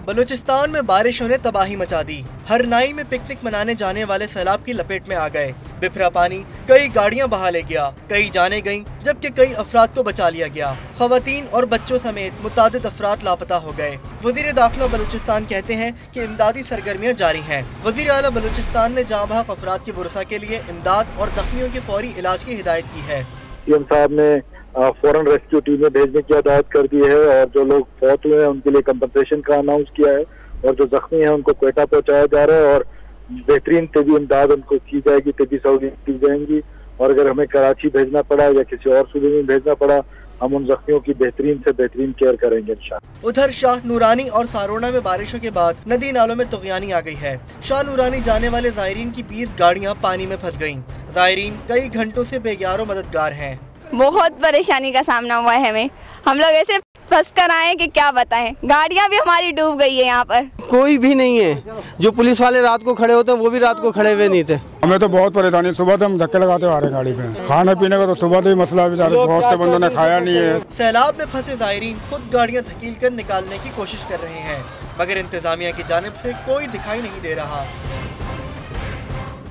बलूचिस्तान में बारिशों ने तबाही मचा दी। हरनाई में पिकनिक मनाने जाने वाले सैलाब की लपेट में आ गए। बिफरा पानी कई गाड़ियां बहा ले गया, कई जाने गईं, जबकि कई अफराद को बचा लिया गया। खवातीन और बच्चों समेत मुतादिद अफराद लापता हो गए। वजीर दाखिला बलूचिस्तान कहते हैं कि इमदादी सरगर्मियां जारी हैं। वजीर आला बलूचिस्तान ने जाँ बहक अफराद की वुरसा के लिए इमदाद और जख्मियों के फौरी इलाज की हिदायत की है। सीएम साहब ने फौरन रेस्क्यू टीमें भेजने की हिदायत कर दी है और जो लोग फौत हुए हैं उनके लिए कंपनसेशन का अनाउंस किया है और जो जख्मी हैं उनको क्वेटा पहुंचाया जा रहा है और बेहतरीन तबी इमदाद उनको की जाएगी, तबी सहूलियत दी जाएंगी और अगर हमें कराची भेजना पड़ा या किसी और सूबे में भेजना पड़ा हम उन जख्मियों की बेहतरीन से बेहतरीन केयर करेंगे इंशाअल्लाह। उधर शाह नूरानी और सारोना में बारिशों के बाद नदी नालों में तुग़यानी आ गई है। शाह नूरानी जाने वाले ज़ायरीन की 20 गाड़ियां पानी में फंस गईं। ज़ायरीन कई घंटों से बेयारो मददगार हैं। बहुत परेशानी का सामना हुआ है हमें, हम लोग ऐसे फंस कर आए कि क्या बताएं। गाड़ियां भी हमारी डूब गई है। यहाँ पर कोई भी नहीं है। जो पुलिस वाले रात को खड़े होते हैं वो भी रात को खड़े हुए नहीं थे। हमें तो बहुत परेशानी, सुबह से हम धक्के लगाते आ रहे हैं गाड़ी पे। खाने पीने का तो सुबह से ही मसला बेचारे बहुत से बंदों ने खाया नहीं है। सैलाब में फंसे ज़ायरीन खुद गाड़ियां धकेल कर निकालने की कोशिश कर रहे हैं, मगर इंतजामिया की जानिब से कोई दिखाई नहीं दे रहा।